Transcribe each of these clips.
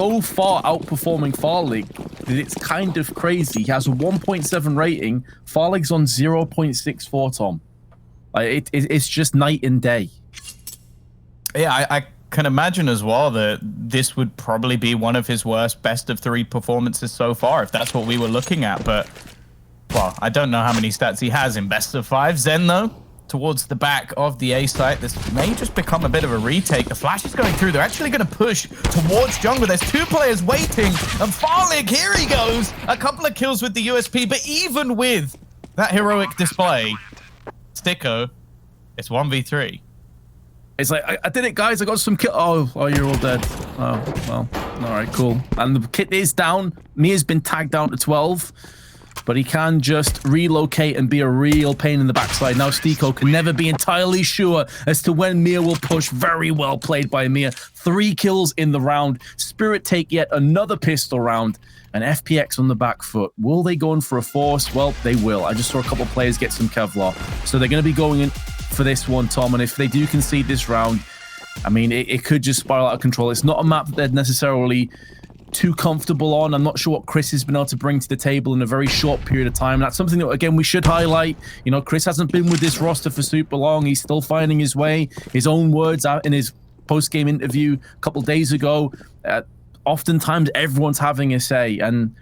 so far outperforming Farlig that it's kind of crazy. He has a 1.7 rating. Farlig's on 0.64, Tom. It's just night and day. Yeah, I can imagine as well that this would probably be one of his worst best of 3 performances so far, if that's what we were looking at. But, well, I don't know how many stats he has in best of 5. Zen, though, towards the back of the A site. This may just become a bit of a retake. The flash is going through. They're actually going to push towards jungle. There's 2 players waiting. And Farlig, here he goes. A couple of kills with the USP. But even with that heroic display, Sticko, it's 1v3. It's like, I did it, guys. I got some kill. Oh, you're all dead. Oh, well, all right, cool. And the kit is down. Mia's been tagged down to 12. But he can just relocate and be a real pain in the backside. Now Stiko can never be entirely sure as to when Mia will push. Very well played by Mia. 3 kills in the round. Spirit take yet another pistol round. And FPX on the back foot. Will they go in for a force? Well, they will. I just saw a couple of players get some Kevlar. So they're going to be going in for this one, Tom. And if they do concede this round, I mean, it could just spiral out of control. It's not a map that they're necessarily too comfortable on. I'm not sure what Chris has been able to bring to the table in a very short period of time. That's something that, again, we should highlight. You know, Chris hasn't been with this roster for super long. He's still finding his way. His own words out in his post-game interview a couple days ago. Oftentimes, everyone's having a say, and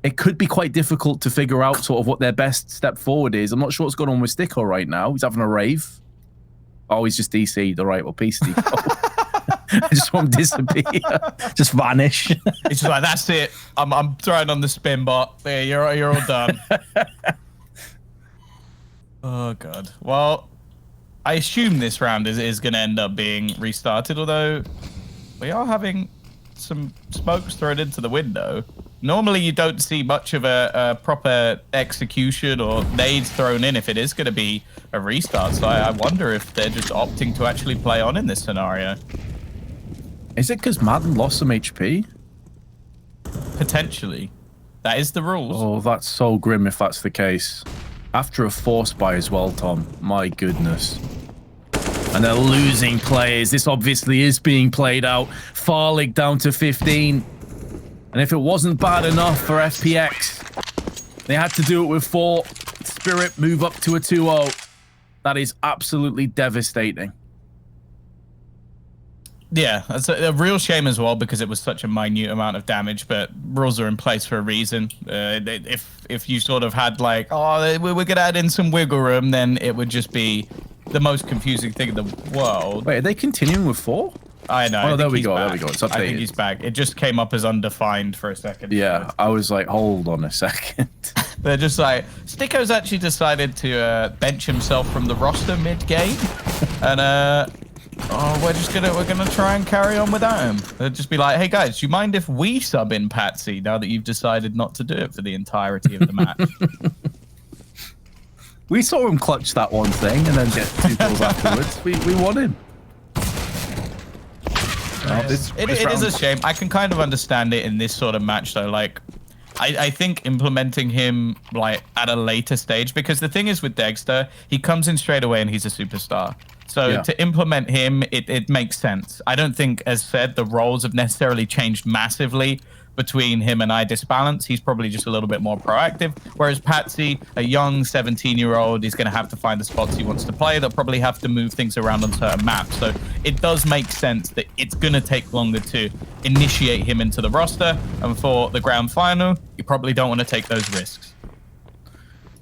it could be quite difficult to figure out sort of what their best step forward is. I'm not sure what's going on with Sticko right now. He's having a rave. Oh, he's just DC'd. All right, well, peace, Sticko. I just want to disappear, just vanish. It's just like, that's it. I'm throwing on the spin bot. There, you're all done. Oh god. Well, I assume this round is going to end up being restarted. Although we are having some smokes thrown into the window. Normally, you don't see much of a proper execution or nades thrown in if it is going to be a restart. So I wonder if they're just opting to actually play on in this scenario. Is it because Madden lost some HP? Potentially. That is the rules. Oh, that's so grim if that's the case. After a force buy as well, Tom. My goodness. And they're losing players. This obviously is being played out. Farlig down to 15. And if it wasn't bad enough for FPX, they had to do it with 4. Spirit move up to a 2-0. That is absolutely devastating. Yeah, that's a real shame as well because it was such a minute amount of damage, but rules are in place for a reason. If you sort of had like, oh, we're going to add in some wiggle room, then it would just be the most confusing thing in the world. Wait, are they continuing with 4? I know. Oh, there we go. There we go. It's updated. I think he's back. It just came up as undefined for a second. Yeah, I was like, hold on a second. They're just like, Sticko's actually decided to bench himself from the roster mid-game, and we're gonna try and carry on without him. They'll just be like, hey guys, do you mind if we sub in Patsy now that you've decided not to do it for the entirety of the match? We saw him clutch that one thing and then get 2 kills afterwards. We won him. It is a shame. I can kind of understand it in this sort of match though. Like, I think implementing him like at a later stage, because the thing is with Dexter, he comes in straight away and he's a superstar. So yeah, to implement him, it makes sense. I don't think, as said, the roles have necessarily changed massively between him and Disbalance. He's probably just a little bit more proactive. Whereas Patsy, a young 17-year-old, is going to have to find the spots he wants to play. They'll probably have to move things around on certain maps. So it does make sense that it's going to take longer to initiate him into the roster. And for the grand final, you probably don't want to take those risks.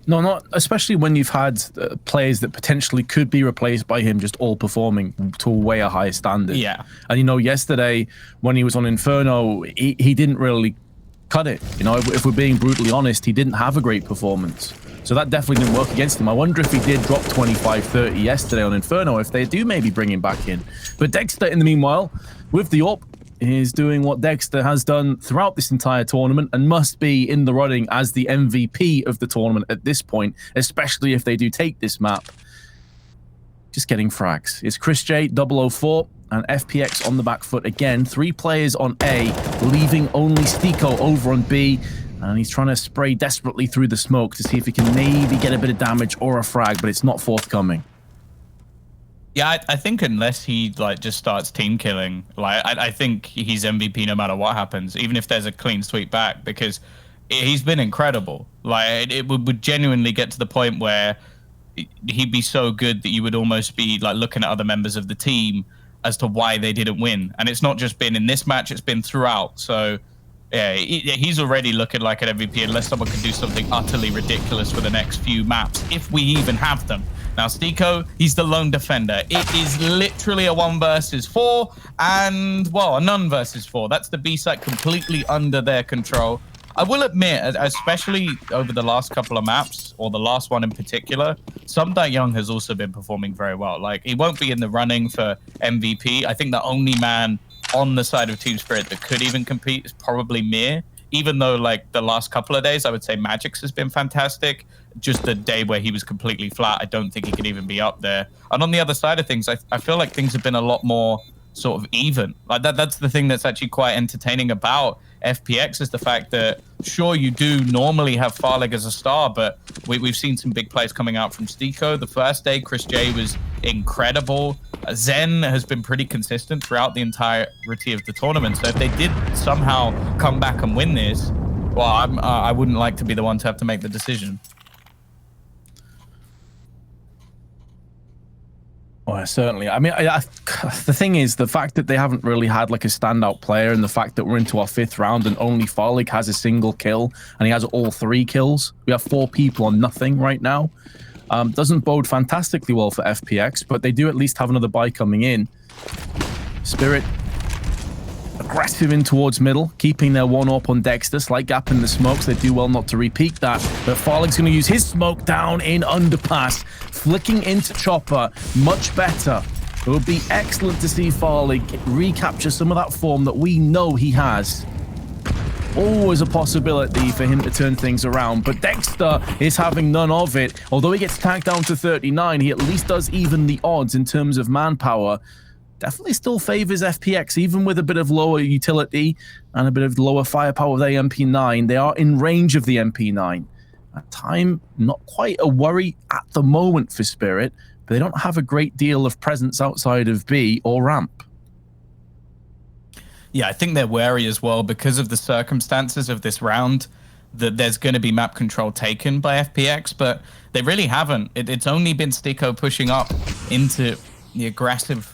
No, not especially when you've had players that potentially could be replaced by him just all performing to a way a higher standard. Yeah. And, you know, yesterday when he was on Inferno, he didn't really cut it. You know, if we're being brutally honest, he didn't have a great performance. So that definitely didn't work against him. I wonder if he did drop 25-30 yesterday on Inferno, if they do maybe bring him back in. But Dexter, in the meanwhile, with the AWP, is doing what Dexter has done throughout this entire tournament and must be in the running as the MVP of the tournament at this point, especially if they do take this map. Just getting frags. It's Chris J, 004, and FPX on the back foot again. 3 players on A, leaving only Stiko over on B, and he's trying to spray desperately through the smoke to see if he can maybe get a bit of damage or a frag, but it's not forthcoming. Yeah, I think unless he like just starts team killing, like I think he's MVP no matter what happens, even if there's a clean sweep back, because he's been incredible. Like it would genuinely get to the point where he'd be so good that you would almost be like looking at other members of the team as to why they didn't win. And it's not just been in this match, it's been throughout. So yeah, he's already looking like an MVP unless someone can do something utterly ridiculous for the next few maps, if we even have them. Now, Stiko, he's the lone defender. It is literally a 1 versus 4 and, well, a none versus 4. That's the B site completely under their control. I will admit, especially over the last couple of maps, or the last one in particular, Young has also been performing very well. Like, he won't be in the running for MVP. I think the only man on the side of Team Spirit that could even compete is probably Mir. Even though, like, the last couple of days, I would say Magic's has been fantastic. Just the day where he was completely flat, I don't think he could even be up there. And on the other side of things, I feel like things have been a lot more sort of even. Like that's the thing that's actually quite entertaining about FPX, is the fact that, sure, you do normally have Farlig as a star, but we've seen some big plays coming out from Stiko. The first day, Chris J was incredible. Zen has been pretty consistent throughout the entirety of the tournament. So if they did somehow come back and win this, well, I wouldn't like to be the one to have to make the decision. Well, certainly. I mean, the thing is, the fact that they haven't really had like a standout player, and the fact that we're into our 5th round and only Farlig has a single kill and he has all 3 kills. We have 4 people on nothing right now. Doesn't bode fantastically well for FPX, but they do at least have another buy coming in. Spirit aggressive in towards middle, keeping their 1-up on Dexter. Slight gap in the smokes. They do well not to repeat that. But Farlig's going to use his smoke down in underpass, flicking into Chopper. Much better. It would be excellent to see Farlig recapture some of that form that we know he has. Always a possibility for him to turn things around, but Dexter is having none of it. Although he gets tagged down to 39, he at least does even the odds in terms of manpower. Definitely still favors FPX, even with a bit of lower utility and a bit of lower firepower with the MP9. They are in range of the MP9. At time, not quite a worry at the moment for Spirit, but they don't have a great deal of presence outside of B or ramp. Yeah, I think they're wary as well because of the circumstances of this round, that there's going to be map control taken by FPX, but they really haven't. It's only been Stiko pushing up into the aggressive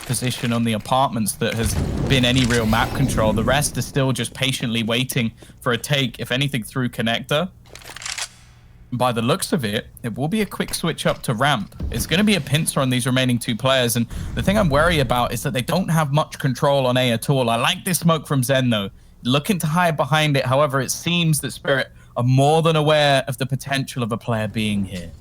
position on the apartments that has been any real map control. The rest are still just patiently waiting for a take, if anything, through connector. By the looks of it, it will be a quick switch up to ramp. It's going to be a pincer on these remaining 2 players, and the thing I'm wary about is that they don't have much control on A at all. I like this smoke from Zen, though. Looking to hide behind it, however, it seems that Spirit are more than aware of the potential of a player being here.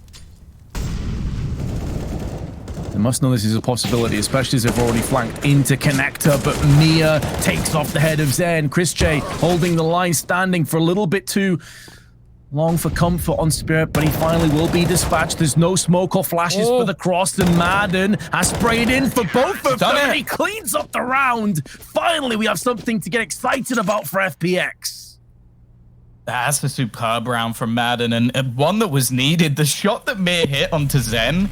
They must know this is a possibility, especially as they've already flanked into connector, but Mia takes off the head of Zen. Chris J holding the line, standing for a little bit too long for comfort on Spirit, but he finally will be dispatched. There's no smoke or flashes for the cross, and Madden has sprayed in for both of them. He cleans up the round. Finally, we have something to get excited about for FPX. That's a superb round from Madden, and one that was needed. The shot that Mir hit onto Zen,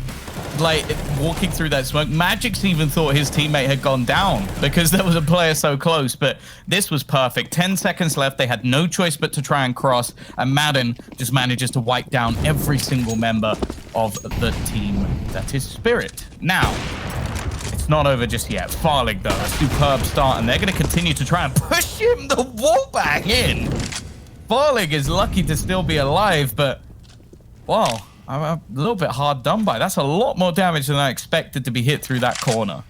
like walking through that smoke, Magic's even thought his teammate had gone down because there was a player so close, but this was perfect. 10 seconds left. They had no choice but to try and cross, and Madden just manages to wipe down every single member of the team that is Spirit. Now, it's not over just yet. Farlig, though, a superb start, and they're going to continue to try and push him the wall back in. Farlig is lucky to still be alive, but wow, I'm a little bit hard done by. That's a lot more damage than I expected to be hit through that corner.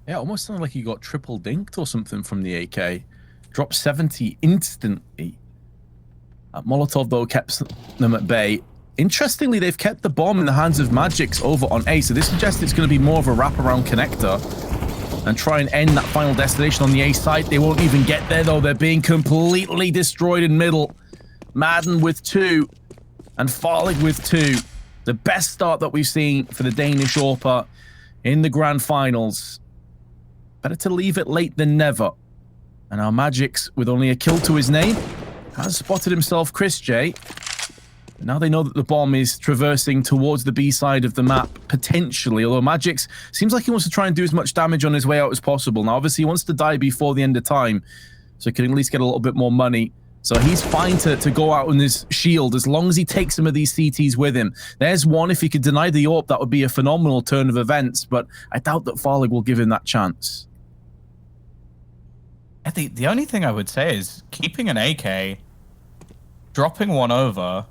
Yeah, almost sounded like he got triple dinked or something from the AK. Dropped 70 instantly. Molotov, though, kept them at bay. Interestingly, they've kept the bomb in the hands of Magix over on A, so this suggests it's going to be more of a wraparound connector and try and end that final destination on the A site. They won't even get there, though. They're being completely destroyed in middle. Madden with 2 and Farlig with 2. The best start that we've seen for the Danish AWPA in the grand finals. Better to leave it late than never. And our Magix, with only a kill to his name, has spotted himself Chris J. Now they know that the bomb is traversing towards the B side of the map, potentially, although Magix seems like he wants to try and do as much damage on his way out as possible. Now, obviously, he wants to die before the end of time, so he can at least get a little bit more money. So he's fine to go out on his shield as long as he takes some of these CTs with him. There's one. If he could deny the AWP, that would be a phenomenal turn of events, but I doubt that Farlig will give him that chance. The only thing I would say is keeping an AK, dropping one over,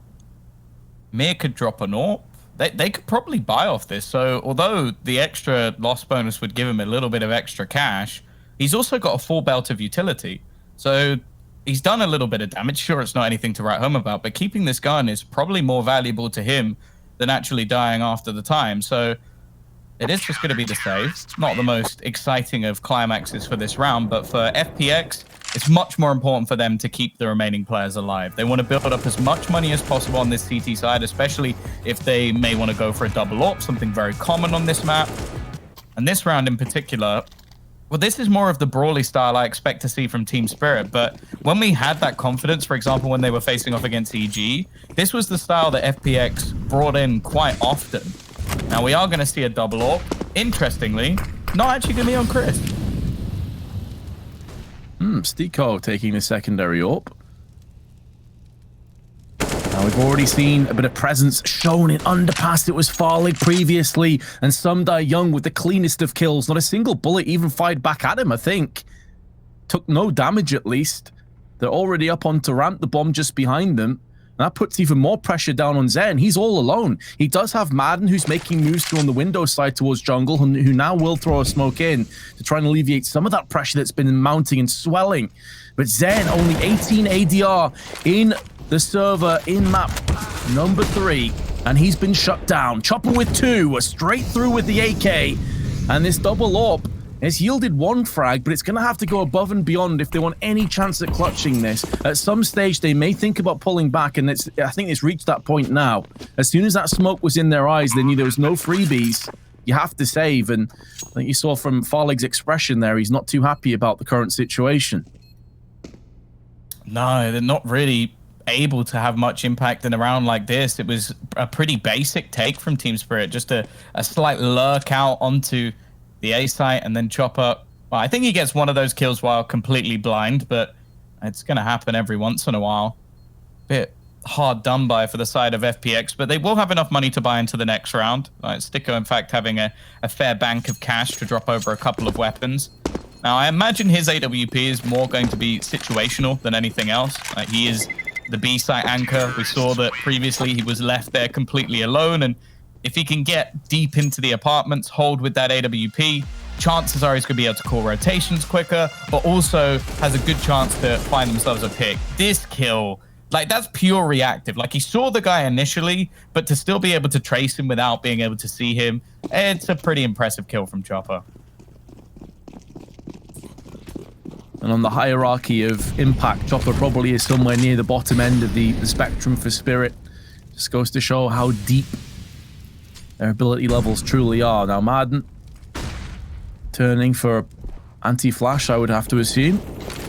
Mir could drop an AWP. They could probably buy off this. So although the extra loss bonus would give him a little bit of extra cash, he's also got a full belt of utility. So he's done a little bit of damage. Sure, it's not anything to write home about, but keeping this gun is probably more valuable to him than actually dying after the time. So it is just going to be the save. Not the most exciting of climaxes for this round, but for FPX, it's much more important for them to keep the remaining players alive. They want to build up as much money as possible on this CT side, especially if they may want to go for a double AWP, something very common on this map. And this round in particular, well, this is more of the brawly style I expect to see from Team Spirit, but when we had that confidence, for example, when they were facing off against EG, this was the style that FPX brought in quite often. Now, we are going to see a double AWP. Interestingly, not actually going to be on Chris. Stiko taking the secondary AWP. Now, we've already seen a bit of presence shown in Underpass. It was Farlig previously, and Sumdai Young with the cleanest of kills. Not a single bullet even fired back at him, I think. Took no damage, at least. They're already up onto ramp, the bomb just behind them. That puts even more pressure down on Zen. He's all alone. He does have Madden, who's making moves through on the window side towards jungle, who now will throw a smoke in to try and alleviate some of that pressure that's been mounting and swelling. But Zen, only 18 ADR in the server in map number 3, and he's been shut down. Chopper with 2, straight through with the AK, and this double AWP has yielded 1 frag, but it's going to have to go above and beyond if they want any chance at clutching this. At some stage, they may think about pulling back, and I think it's reached that point now. As soon as that smoke was in their eyes, they knew there was no freebies. You have to save, and I think you saw from Farlig's expression there, he's not too happy about the current situation. No, they're not really able to have much impact in a round like this. It was a pretty basic take from Team Spirit, just a slight lurk out onto the A site, and then Chopper. Well, I think he gets one of those kills while completely blind, but it's going to happen every once in a while. Bit hard done by for the side of FPX, but they will have enough money to buy into the next round. Stiko, in fact, having a fair bank of cash to drop over a couple of weapons. Now, I imagine his AWP is more going to be situational than anything else. He is the B site anchor. We saw that previously he was left there completely alone, and if he can get deep into the apartments, hold with that AWP, chances are he's going to be able to call rotations quicker, but also has a good chance to find themselves a pick. This kill, like, that's pure reactive. Like, he saw the guy initially, but to still be able to trace him without being able to see him, it's a pretty impressive kill from Chopper. And on the hierarchy of impact, Chopper probably is somewhere near the bottom end of the spectrum for Spirit. Just goes to show how deep their ability levels truly are. Now, Madden turning for anti-flash, I would have to assume.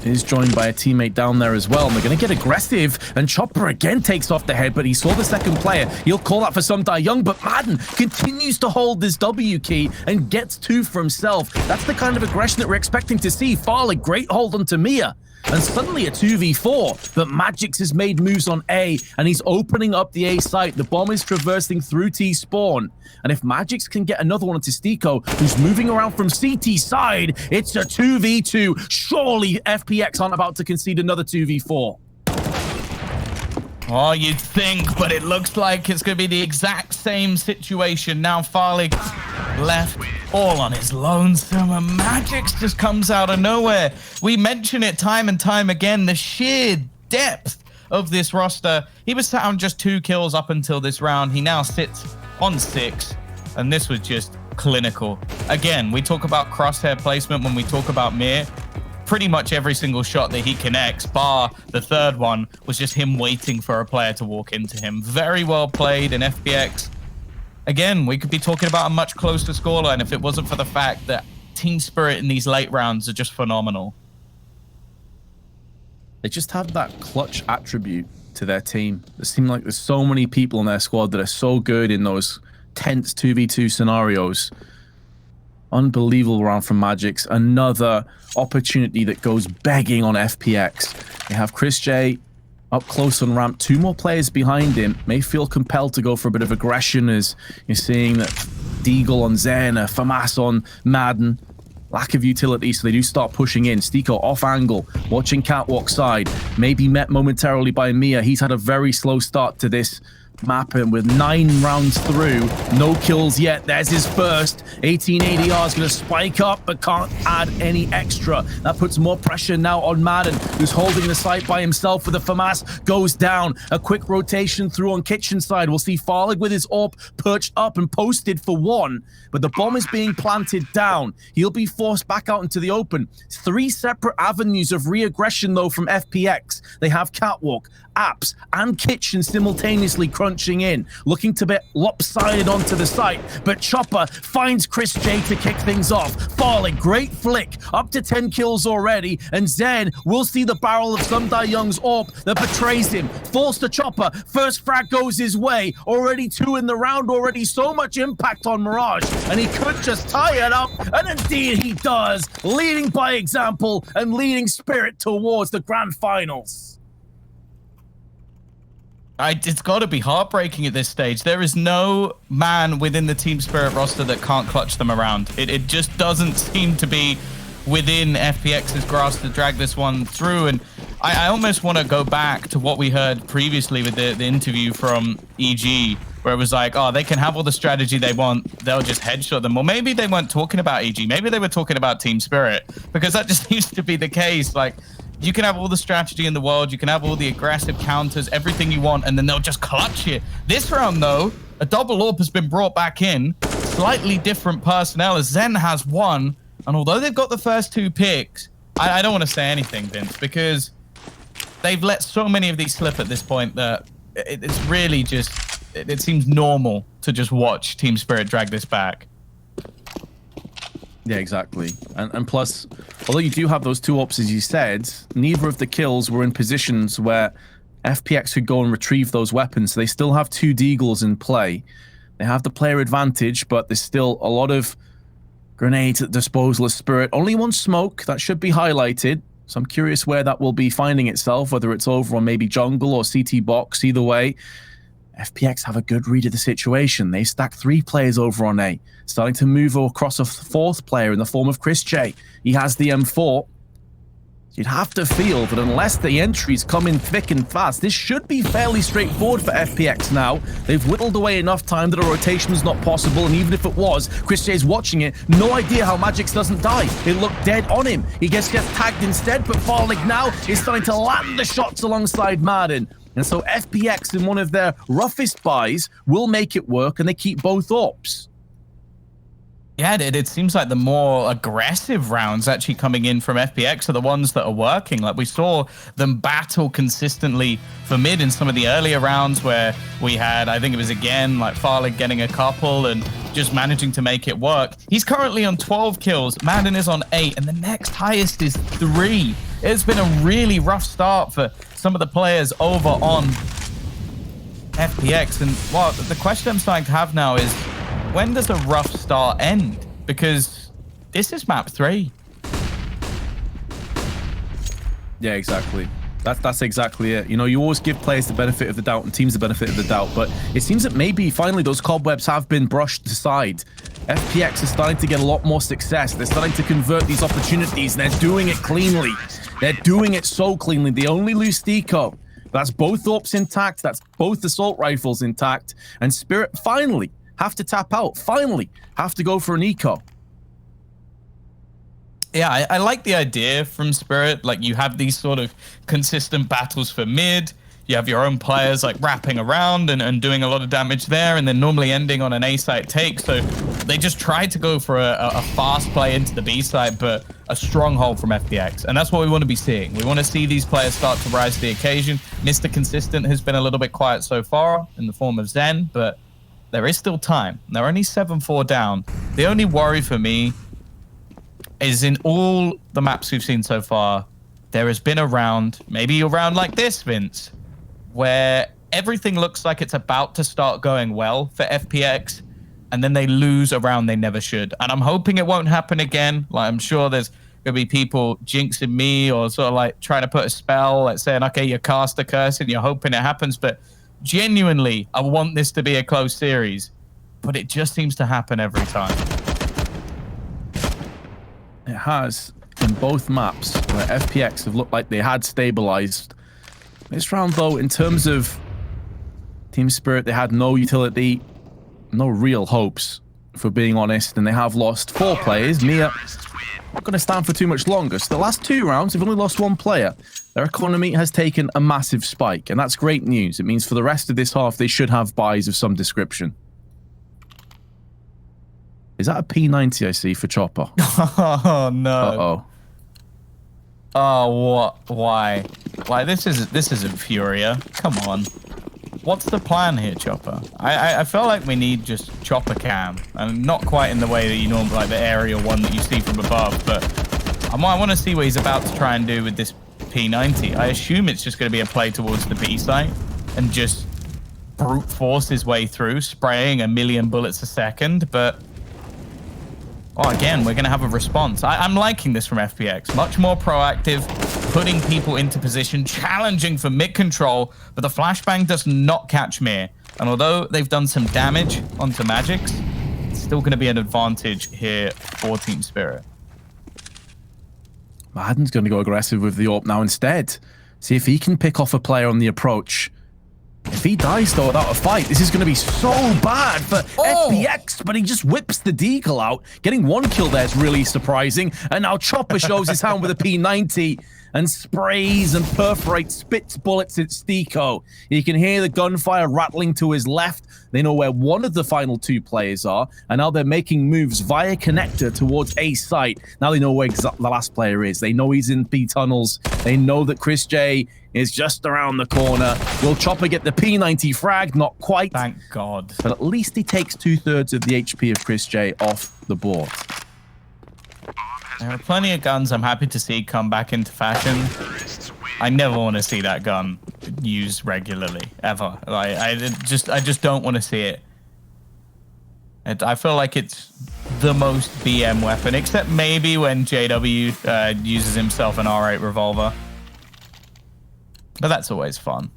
Is joined by a teammate down there as well, and they're going to get aggressive, and Chopper again takes off the head, but he saw the second player. He'll call that for Sumdai Young, but Madden continues to hold this W key and gets 2 for himself. That's the kind of aggression that we're expecting to see. Farlig, great hold onto Mia, and suddenly a 2v4, but Magix has made moves on A, and he's opening up the A site. The bomb is traversing through T spawn, and if Magix can get another one onto Stiko, who's moving around from CT side, it's a 2v2. Surely FPX aren't about to concede another 2v4. Oh, you'd think, but it looks like it's going to be the exact same situation. Now Farlig left all on his lonesome, and Magix just comes out of nowhere. We mention it time and time again, the sheer depth of this roster. He was sat on just 2 kills up until this round. He now sits on 6, and this was just clinical. Again, we talk about crosshair placement when we talk about Mir. Pretty much every single shot that he connects, bar the third one, was just him waiting for a player to walk into him. Very well played in FPX. Again, we could be talking about a much closer scoreline if it wasn't for the fact that Team Spirit in these late rounds are just phenomenal. They just have that clutch attribute to their team. It seems like there's so many people in their squad that are so good in those tense 2v2 scenarios. Unbelievable round from Magix. Another opportunity that goes begging on FPX. They have Chris J up close on ramp. 2 more players behind him. May feel compelled to go for a bit of aggression as you're seeing that Deagle on Zen, FAMAS on Madden. Lack of utility, so they do start pushing in. Stiko off angle, watching Catwalk side. Maybe met momentarily by Mia. He's had a very slow start to this map, and with 9 rounds through, no kills yet. There's his first. 18 ADR is going to spike up, but can't add any extra. That puts more pressure now on Madden, who's holding the site by himself with the FAMAS. Goes down. A quick rotation through on kitchen side. We'll see Farlig with his AWP perched up and posted for 1, but the bomb is being planted down. He'll be forced back out into the open. 3 separate avenues of re-aggression, though, from FPX. They have Catwalk, Apps, and Kitchen simultaneously crunching in, looking to be lopsided onto the site, but Chopper finds Chris J to kick things off. Farlig, great flick, up to 10 kills already, and Zen will see the barrel of Some Die Young's AWP that betrays him. Falls to Chopper, first frag goes his way, already 2 in the round, already so much impact on Mirage, and he could just tie it up, and indeed he does, leading by example and leading Spirit towards the grand finals. It's got to be heartbreaking at this stage. There is no man within the Team Spirit roster that can't clutch them around. It just doesn't seem to be within FPX's grasp to drag this one through. And I almost want to go back to what we heard previously with the interview from EG, where it was like, oh, they can have all the strategy they want. They'll just headshot them. Or maybe they weren't talking about EG. Maybe they were talking about Team Spirit, because that just seems to be the case. Like, you can have all the strategy in the world, you can have all the aggressive counters, everything you want, and then they'll just clutch it. This round, though, a double AWP has been brought back in. Slightly different personnel, as Zen has 1. And although they've got the first 2 picks, I don't want to say anything, Vince, because they've let so many of these slip at this point that it's really just, it seems normal to just watch Team Spirit drag this back. Yeah, exactly. And plus, although you do have those 2 AWPs, as you said, neither of the kills were in positions where FPX could go and retrieve those weapons. So they still have 2 Deagles in play. They have the player advantage, but there's still a lot of grenades at disposal of Spirit. Only 1 smoke, that should be highlighted. So I'm curious where that will be finding itself, whether it's over on maybe jungle or CT box. Either way, FPX have a good read of the situation. They stack 3 players over on A, starting to move across a 4th player in the form of Chris J. He has the M4. You'd have to feel that unless the entries come in thick and fast, this should be fairly straightforward for FPX now. They've whittled away enough time that a rotation is not possible, and even if it was, Chris J's watching it, no idea how Magix doesn't die. It looked dead on him. He gets tagged instead, but Farlig now is starting to land the shots alongside Madden. And so FPX, in one of their roughest buys, will make it work, and they keep both AWPs. Yeah, it seems like the more aggressive rounds actually coming in from FPX are the ones that are working. Like, we saw them battle consistently for mid in some of the earlier rounds where we had, I think it was again, like Farlig getting a couple and just managing to make it work. He's currently on 12 kills. Madden is on 8, and the next highest is 3. It's been a really rough start for some of the players over on FPX. And well, the question I'm starting to have now is, when does a rough start end? Because this is map 3. Yeah, exactly. That's exactly it. You know, you always give players the benefit of the doubt and teams the benefit of the doubt, but it seems that maybe finally those cobwebs have been brushed aside. FPX is starting to get a lot more success. They're starting to convert these opportunities, and they're doing it cleanly. They're doing it so cleanly. They only lose Stiko. That's both AWPs intact. That's both assault rifles intact. And Spirit finally have to tap out. Finally have to go for an eco. Yeah, I like the idea from Spirit. Like, you have these sort of consistent battles for mid. You have your own players like wrapping around and doing a lot of damage there, and then normally ending on an A site take. So they just tried to go for a fast play into the B site, but a stronghold from FPX. And that's what we want to be seeing. We want to see these players start to rise to the occasion. Mr. Consistent has been a little bit quiet so far in the form of Zen, but there is still time. They're only 7-4 down. The only worry for me is in all the maps we've seen so far, there has been a round, maybe a round like this, Vince, where everything looks like it's about to start going well for FPX, and then they lose a round they never should. And I'm hoping it won't happen again. Like, I'm sure there's going to be people jinxing me or sort of like trying to put a spell, like saying, okay, you cast a curse and you're hoping it happens. But genuinely, I want this to be a close series, but it just seems to happen every time. It has in both maps where FPX have looked like they had stabilized. This round, though, in terms of team spirit, they had no utility, no real hopes, for being honest, and they have lost 4 players. Mia not going to stand for too much longer. So the last 2 rounds, they've only lost 1 player. Their economy has taken a massive spike, and that's great news. It means for the rest of this half, they should have buys of some description. Is that a P90 I see for Chopper? Oh, no. Uh-oh. Oh, what? Why? Why, this isn't Furia. Come on. What's the plan here, Chopper? I feel like we need just Chopper cam. And not quite in the way that you normally, like the aerial one that you see from above, but I want to see what he's about to try and do with this P90. I assume it's just going to be a play towards the B site and just brute force his way through, spraying 1,000,000 bullets a second, but... Oh, again, we're going to have a response. I'm liking this from FPX. Much more proactive, putting people into position, challenging for mid control, but the flashbang does not catch Mir. And although they've done some damage onto Magix, it's still going to be an advantage here for Team Spirit. Madden's going to go aggressive with the AWP now instead. See if he can pick off a player on the approach. If he dies, though, without a fight, this is going to be so bad for FPX, but he just whips the deagle out. Getting 1 kill there is really surprising. And now Chopper shows his hand with a P90 and sprays and perforates, spits bullets at Stico. You can hear the gunfire rattling to his left. They know where one of the final 2 players are, and now they're making moves via connector towards A site. Now they know where the last player is. They know he's in B tunnels. They know that Chris J is just around the corner. Will Chopper get the P90 frag? Not quite. Thank God. But at least he takes 2/3 of the HP of Chris J off the board. There are plenty of guns I'm happy to see come back into fashion. I never want to see that gun used regularly, ever. Like, I just don't want to see it. I feel like it's the most BM weapon, except maybe when JW uses himself an R8 revolver. But that's always fun.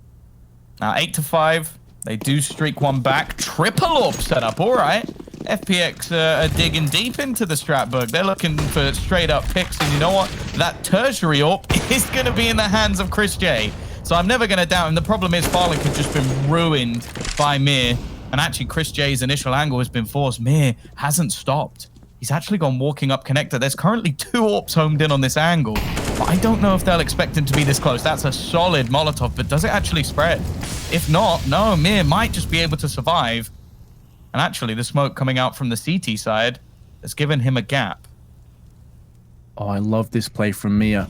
Now, 8-5. They do streak 1 back. Triple AWP setup. All right. FPX are digging deep into the strat book. They're looking for straight up picks. And you know what? That tertiary AWP is going to be in the hands of Chris J. So I'm never going to doubt him. The problem is Farlink has just been ruined by Mir. And actually, Chris J's initial angle has been forced. Mir hasn't stopped. He's actually gone walking up connector. There's currently 2 AWPs homed in on this angle. But I don't know if they'll expect him to be this close. That's a solid Molotov, but does it actually spread? If not, no, Mir might just be able to survive. And actually, the smoke coming out from the CT side has given him a gap. Oh, I love this play from Mia.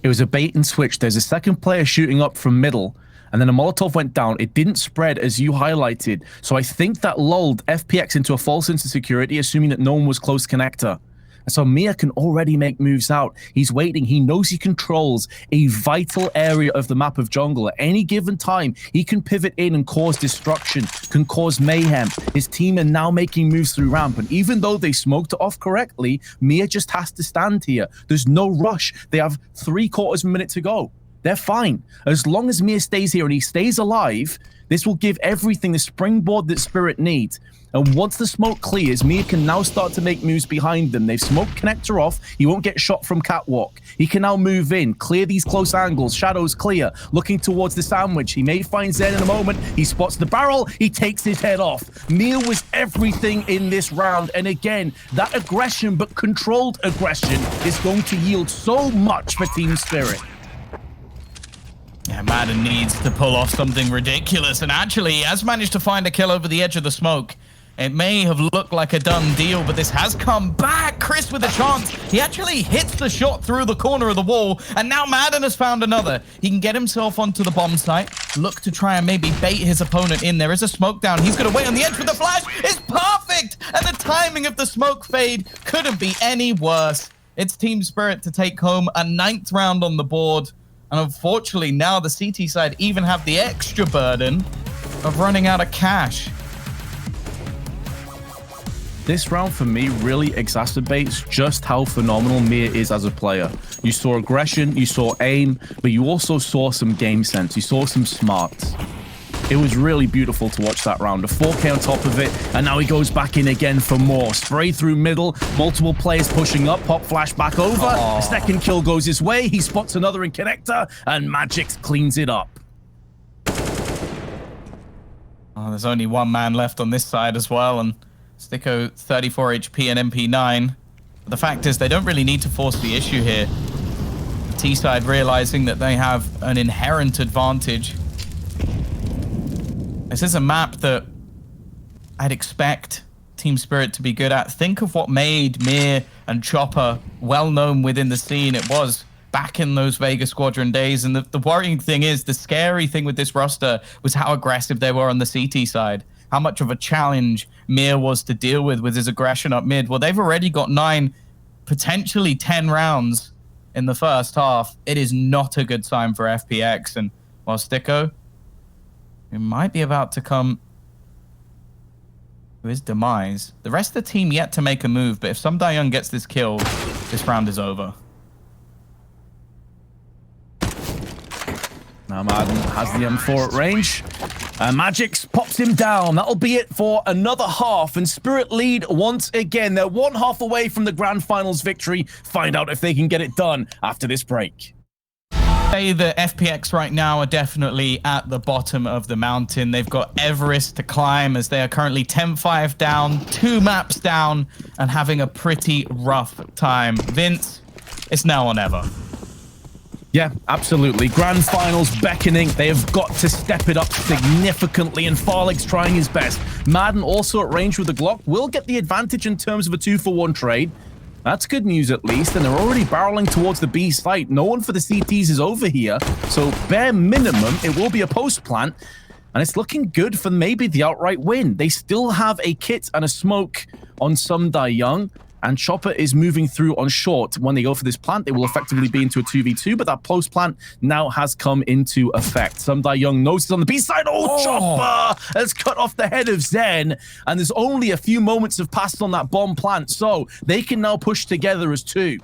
It was a bait and switch. There's a second player shooting up from middle, and then a Molotov went down. It didn't spread, as you highlighted. So I think that lulled FPX into a false sense of security, assuming that no one was close connector. And so Mia can already make moves out. He's waiting. He knows he controls a vital area of the map of jungle. At any given time, he can pivot in and cause destruction, can cause mayhem. His team are now making moves through ramp. And even though they smoked it off correctly, Mia just has to stand here. There's no rush. They have 3/4 minute to go. They're fine. As long as Mir stays here and he stays alive, this will give everything the springboard that Spirit needs. And once the smoke clears, Mir can now start to make moves behind them. They've smoked connector off. He won't get shot from catwalk. He can now move in, clear these close angles. Shadows clear, looking towards the sandwich. He may find Zen in a moment. He spots the barrel. He takes his head off. Mir was everything in this round. And again, that aggression, but controlled aggression, is going to yield so much for Team Spirit. Yeah, Madden needs to pull off something ridiculous, and actually he has managed to find a kill over the edge of the smoke. It may have looked like a done deal, but this has come back. Chris with a chance. He actually hits the shot through the corner of the wall, and now Madden has found another. He can get himself onto the bomb site, look to try and maybe bait his opponent in. There is a smoke down. He's going to wait on the edge with the flash. It's perfect, and the timing of the smoke fade couldn't be any worse. It's Team Spirit to take home a 9th round on the board. And unfortunately, now the CT side even have the extra burden of running out of cash. This round for me really exacerbates just how phenomenal Mia is as a player. You saw aggression, you saw aim, but you also saw some game sense. You saw some smarts. It was really beautiful to watch that round. A 4K on top of it, and now he goes back in again for more. Spray through middle, multiple players pushing up, pop flash back over. A second kill goes his way, he spots another in connector, and Magix cleans it up. Oh, there's only one man left on this side as well, and Sticko 34 HP and MP9. But the fact is, they don't really need to force the issue here. The T side realizing that they have an inherent advantage. This is a map that I'd expect Team Spirit to be good at. Think of what made Mir and Chopper well known within the scene. It was back in those Vega Squadron days. And the worrying thing is, the scary thing with this roster was how aggressive they were on the CT side. How much of a challenge Mir was to deal with his aggression up mid. Well, they've already got 9, potentially 10 rounds in the first half. It is not a good sign for FPX. And while Sticko, it might be about to come to his demise. The rest of the team yet to make a move, but if Some Young gets this kill, this round is over. Now Madden has the M4 at range. Magix pops him down. That'll be it for another half. And Spirit lead once again. They're 1 half away from the grand finals victory. Find out if they can get it done after this break. Say the FPX right now are definitely at the bottom of the mountain. They've got Everest to climb as they are currently 10-5 down, 2 maps down, and having a pretty rough time. Vince, it's now or never. Yeah, absolutely. Grand finals beckoning. They have got to step it up significantly, and Farleg's trying his best. Madden also at range with the Glock will get the advantage in terms of a 2-for-1 trade. That's good news at least, and they're already barreling towards the B site. No one for the CTs is over here, so bare minimum, it will be a post plant, and it's looking good for maybe the outright win. They still have a kit and a smoke on Some Young, and Chopper is moving through on short. When they go for this plant, they will effectively be into a 2v2, but that post plant now has come into effect. Some Young notices on the B side. Oh, Chopper has cut off the head of Zen, and there's only a few moments have passed on that bomb plant, so they can now push together as 2.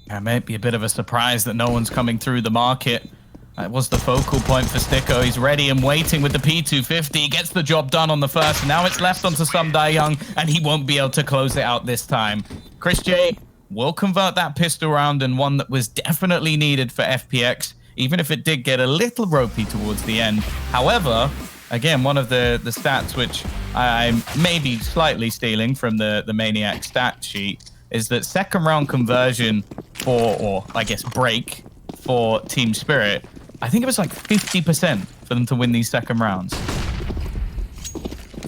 It might be a bit of a surprise that no one's coming through the market. That was the focal point for Sticko. He's ready and waiting with the P250. He gets the job done on the first. Now it's left onto Some Young, and he won't be able to close it out this time. Chris J will convert that pistol round, and one that was definitely needed for FPX, even if it did get a little ropey towards the end. However, again, one of the stats which I'm maybe slightly stealing from the Maniac stat sheet is that second round conversion or I guess break for Team Spirit, I think it was like 50% for them to win these second rounds.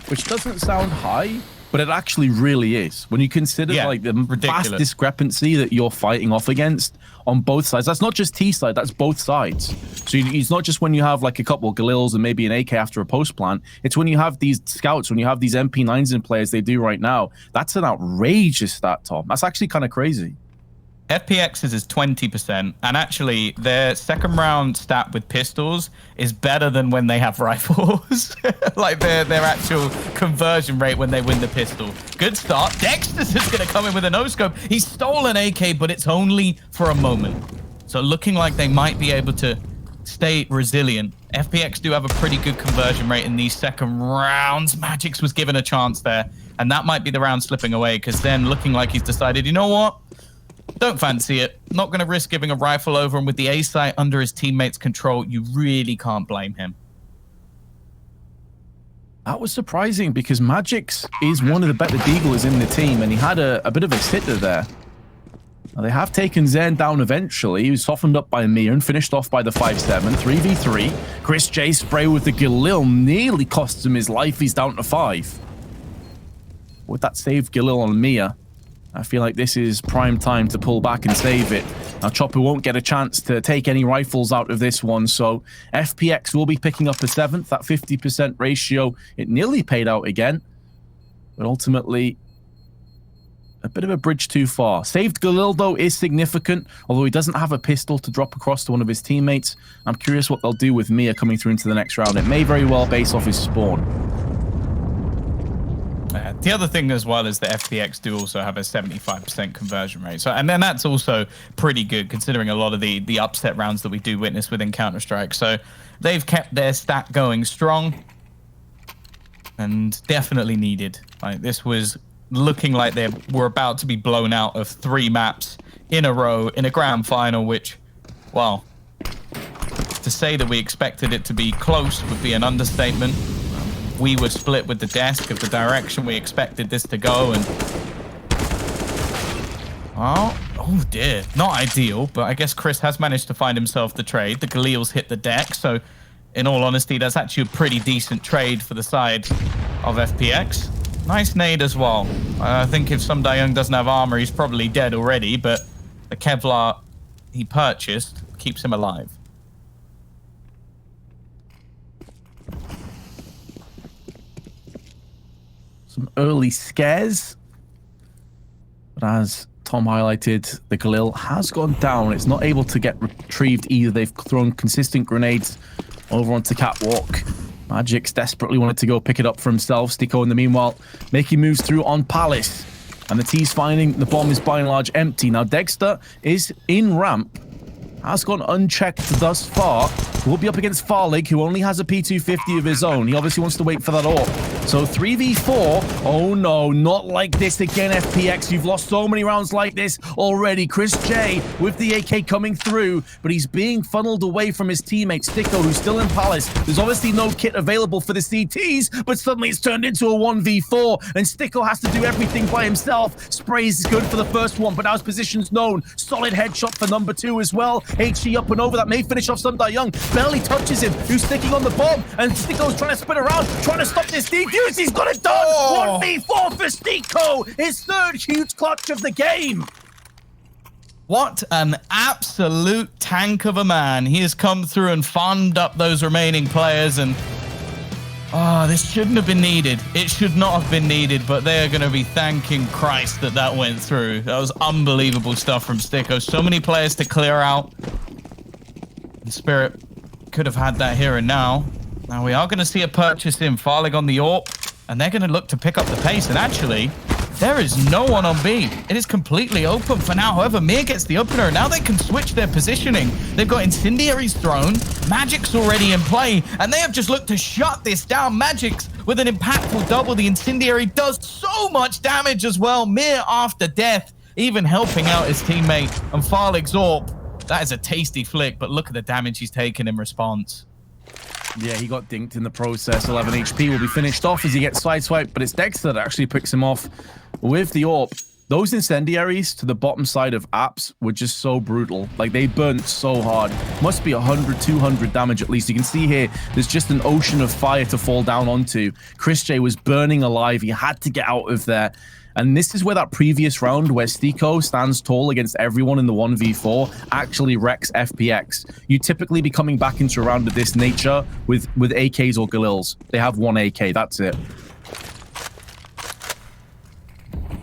Which doesn't sound high, but it actually really is. When you consider like the vast discrepancy that you're fighting off against on both sides. That's not just T side, that's both sides. So it's not just when you have like a couple of Galils and maybe an AK after a post plant. It's when you have these scouts, when you have these MP9s in play as they do right now. That's an outrageous stat, Tom. That's actually kind of crazy. FPX's is 20%, and actually their second round stat with pistols is better than when they have rifles. Like their actual conversion rate when they win the pistol. Good start. Dexter's is going to come in with a no-scope. He's stolen AK, but it's only for a moment. So looking like they might be able to stay resilient. FPX do have a pretty good conversion rate in these second rounds. Magix was given a chance there, and that might be the round slipping away, because then looking like he's decided, you know what? Don't fancy it. Not going to risk giving a rifle over, and with the A site under his teammates' control, you really can't blame him. That was surprising because Magix is one of the better deaglers in the team, and he had a bit of a sitter there. Now, they have taken Zen down eventually. He was softened up by Mia and finished off by the 5-7. 3v3. Chris J spray with the Galil nearly costs him his life. He's down to 5. With that save Galil on Mia, I feel like this is prime time to pull back and save it. Now, Chopper won't get a chance to take any rifles out of this one, so FPX will be picking up a 7th. That 50% ratio, it nearly paid out again. But ultimately, a bit of a bridge too far. Saved Galil, though, is significant, although he doesn't have a pistol to drop across to one of his teammates. I'm curious what they'll do with Mia coming through into the next round. It may very well base off his spawn. The other thing as well is the FPX do also have a 75% conversion rate. So, and then that's also pretty good considering a lot of the upset rounds that we do witness within Counter-Strike. So they've kept their stat going strong and definitely needed. Like, this was looking like they were about to be blown out of 3 maps in a row in a grand final, which, well, to say that we expected it to be close would be an understatement. We were split with the desk of the direction we expected this to go, and oh dear, not ideal, but I guess Chris has managed to find himself the trade. The Galil's hit the deck, so in all honesty, that's actually a pretty decent trade for the side of FPX. Nice nade as well. I think if Sum Da-young doesn't have armor, he's probably dead already, but the Kevlar he purchased keeps him alive. Some early scares, but as Tom highlighted, the Galil has gone down. It's not able to get retrieved either. They've thrown consistent grenades over onto Catwalk. Magic's desperately wanted to go pick it up for himself. Stico in the meanwhile making moves through on Palace, and the T's finding the bomb is by and large empty. Now Dexter is in ramp, has gone unchecked thus far. Will be up against Farlig, who only has a P250 of his own. He obviously wants to wait for that AWP. So 3v4. Oh no, not like this again, FPX. You've lost so many rounds like this already. Chris J with the AK coming through, but he's being funneled away from his teammate, Stico, who's still in Palace. There's obviously no kit available for the CTs, but suddenly it's turned into a 1v4, and Stico has to do everything by himself. Sprays is good for the first one, but now his position's known. Solid headshot for number 2 as well. HE up and over. That may finish off Sum Da-young. Barely touches him. Who's sticking on the bomb? And Stico's trying to spin around, trying to stop this defuse. He's got it done. Oh. 1v4 for Stico. His 3rd huge clutch of the game. What an absolute tank of a man. He has come through and farmed up those remaining players, and this shouldn't have been needed. It should not have been needed, but they are going to be thanking Christ that that went through. That was unbelievable stuff from Stico. So many players to clear out. And Spirit could have had that here and now. Now we are going to see a purchase in Farlig on the AWP, and they're going to look to pick up the pace. And actually, there is no one on B. It is completely open for now. However, Mir gets the opener, and now they can switch their positioning. They've got Incendiaries thrown. Magic's already in play, and they have just looked to shut this down. Magic's with an impactful double. The Incendiary does so much damage as well. Mir after death, even helping out his teammate. And Farlig's AWP, that is a tasty flick, but look at the damage he's taken in response. Yeah, he got dinked in the process. 11 HP will be finished off as he gets sideswiped, but it's Dexter that actually picks him off with the AWP. Those incendiaries to the bottom side of apps were just so brutal. Like, they burnt so hard. Must be 100, 200 damage at least. You can see here, there's just an ocean of fire to fall down onto. Chris J was burning alive. He had to get out of there. And this is where that previous round where Stico stands tall against everyone in the 1v4 actually wrecks FPX. You typically be coming back into a round of this nature with AKs or Galils. They have 1 AK, that's it.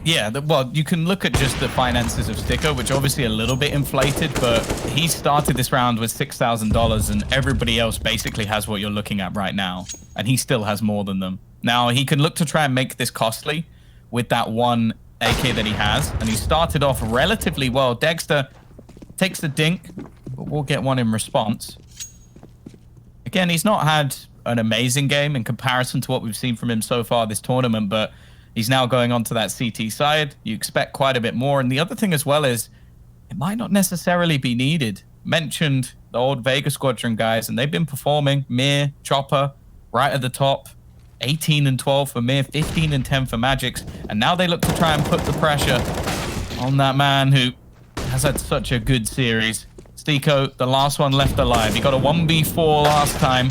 Yeah, well, you can look at just the finances of Stico, which are obviously a little bit inflated, but he started this round with $6,000, and everybody else basically has what you're looking at right now, and he still has more than them. Now, he can look to try and make this costly with that 1 AK that he has, and he started off relatively well. Dexter takes the dink, but we'll get one in response. Again, he's not had an amazing game in comparison to what we've seen from him so far this tournament, but he's now going on to that CT side. You expect quite a bit more, and the other thing as well is it might not necessarily be needed. Mentioned the old Vega Squadron guys, and they've been performing. Mir, Chopper, right at the top. 18 and 12 for Mir, 15 and 10 for Magix, and now they look to try and put the pressure on that man who has had such a good series. Stico, the last one left alive. He got a 1v4 last time.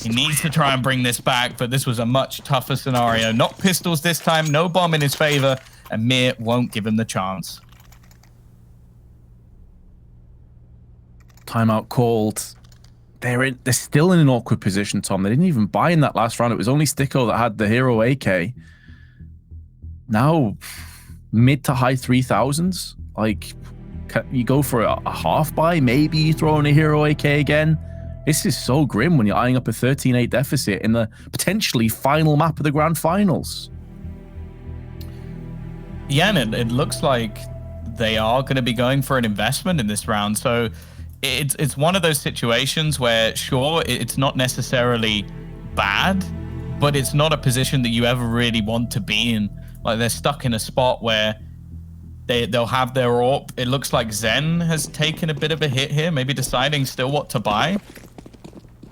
He needs to try and bring this back, but this was a much tougher scenario. Not pistols this time, no bomb in his favor, and Mir won't give him the chance. Timeout called. They're still in an awkward position, Tom. They didn't even buy in that last round. It was only Stico that had the hero AK. Now, mid to high 3,000s. Like, you go for a half buy, maybe you throw in a hero AK again. This is so grim when you're eyeing up a 13-8 deficit in the potentially final map of the grand finals. Yeah, and it looks like they are going to be going for an investment in this round. So it's one of those situations where, sure, it's not necessarily bad, but it's not a position that you ever really want to be in. Like, they're stuck in a spot where they'll have their AWP. It looks like Zen has taken a bit of a hit here, maybe deciding still what to buy.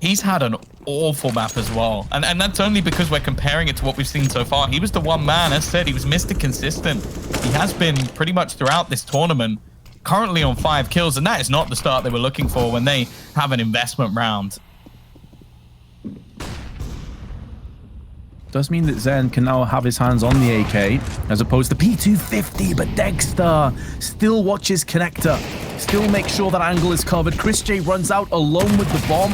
He's had an awful map as well. And that's only because we're comparing it to what we've seen so far. He was the one man, as said, he was Mr. Consistent. He has been pretty much throughout this tournament, currently on 5 kills, and that is not the start they were looking for when they have an investment round. Does mean that Zen can now have his hands on the AK as opposed to P250, but Dexter still watches Connector, still makes sure that angle is covered. Chris J runs out alone with the bomb.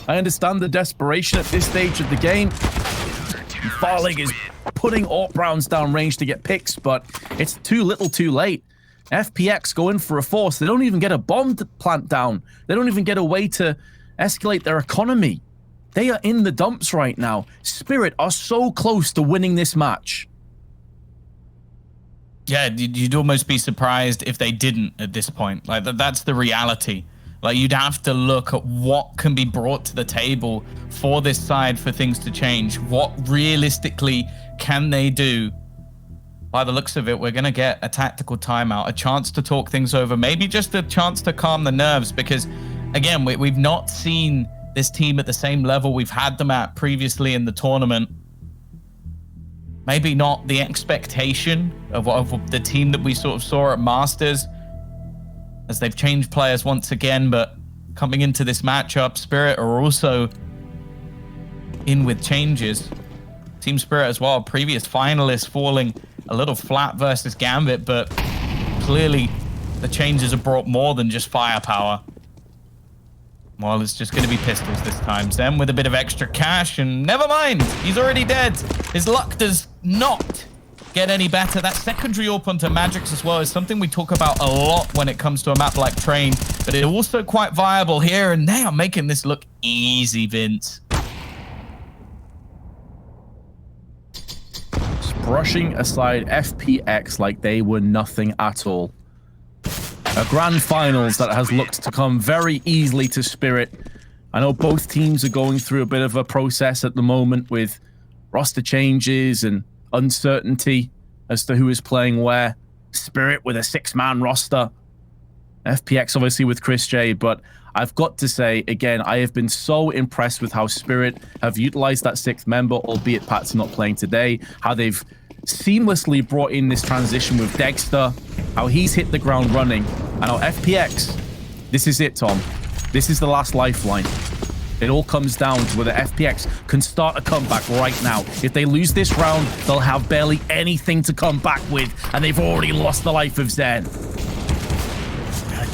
I understand the desperation at this stage of the game. Farlig is putting AWP rounds down range to get picks, but it's too little too late. FPX go in for a force. They don't even get a bomb to plant down. They don't even get a way to escalate their economy. They are in the dumps right now. Spirit are so close to winning this match. Yeah, you'd almost be surprised if they didn't at this point. Like, that's the reality. Like, you'd have to look at what can be brought to the table for this side for things to change. What realistically can they do? By the looks of it, we're going to get a tactical timeout, a chance to talk things over, maybe just a chance to calm the nerves, because, again, we've not seen this team at the same level we've had them at previously in the tournament. Maybe not the expectation of the team that we sort of saw at Masters, as they've changed players once again, but coming into this matchup, Spirit are also in with changes. Team Spirit as well, previous finalists, falling a little flat versus Gambit, but clearly the changes have brought more than just firepower. Well, it's just going to be pistols this time. Zen with a bit of extra cash, and never mind, he's already dead. His luck does not get any better. That secondary AWP onto Magix as well is something we talk about a lot when it comes to a map like Train, but it's also quite viable here, and they are making this look easy, Vince. Just brushing aside FPX like they were nothing at all. A grand finals that has looked to come very easily to Spirit. I know both teams are going through a bit of a process at the moment with roster changes and uncertainty as to who is playing where. Spirit with a 6-man roster. FPX obviously with Chris J, but I've got to say, again, I have been so impressed with how Spirit have utilized that 6th member, albeit Pat's not playing today, how they've seamlessly brought in this transition with Dexter, how he's hit the ground running, and how FPX, this is it, Tom. This is the last lifeline. It all comes down to whether FPX can start a comeback right now. If they lose this round, they'll have barely anything to come back with, and they've already lost the life of Zen.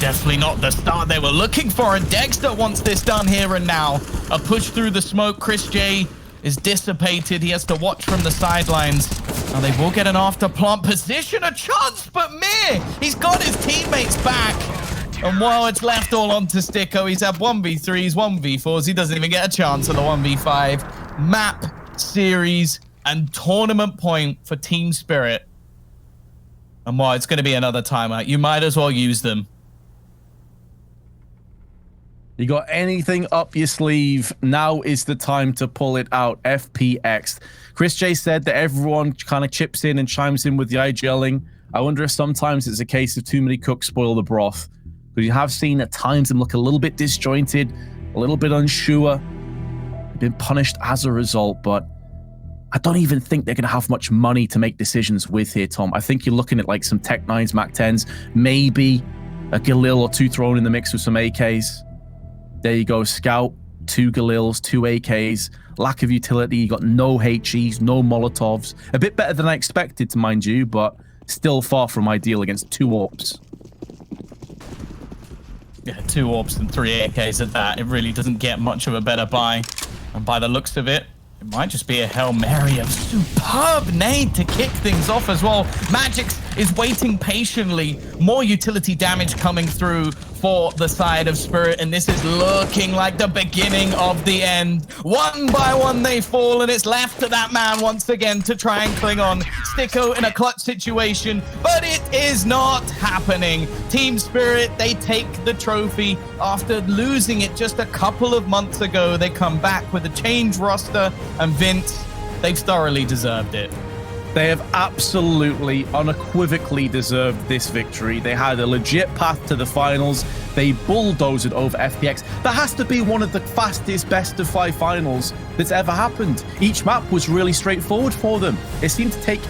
Definitely not the start they were looking for, and Dexter wants this done here and now. A push through the smoke. Chris J is dissipated. He has to watch from the sidelines. Now they will get an after plant position, a chance, but Mir, he's got his teammates back. And while it's left all onto Sticko, he's had 1v3s, 1v4s. He doesn't even get a chance at the 1v5. Map, series, and tournament point for Team Spirit. And while it's going to be another timeout, you might as well use them. You got anything up your sleeve? Now is the time to pull it out. FPX. Chris J said that everyone kind of chips in and chimes in with the IGLing. I wonder if sometimes it's a case of too many cooks spoil the broth. But you have seen at times them look a little bit disjointed, a little bit unsure. They've been punished as a result, but I don't even think they're going to have much money to make decisions with here, Tom. I think you're looking at like some Tech 9s, Mac 10s, maybe a Galil or 2 thrown in the mix with some AKs. There you go, Scout, 2 Galils, 2 AKs, lack of utility, you got no HEs, no Molotovs. A bit better than I expected, to mind you, but still far from ideal against 2 AWPs. Yeah, 2 AWPs and 3 AKs at that. It really doesn't get much of a better buy. And by the looks of it, it might just be a Hail Mary of superb nade to kick things off as well. Magix is waiting patiently. More utility damage coming through for the side of Spirit, and this is looking like the beginning of the end. One by one they fall, and it's left to that man once again to try and cling on. Sticko in a clutch situation, but it is not happening. Team Spirit, they take the trophy after losing it just a couple of months ago. They come back with a changed roster, and Vince, they've thoroughly deserved it. They have absolutely, unequivocally deserved this victory. They had a legit path to the finals. They bulldozed it over FPX. That has to be one of the fastest best-of-5 finals that's ever happened. Each map was really straightforward for them. It seemed to take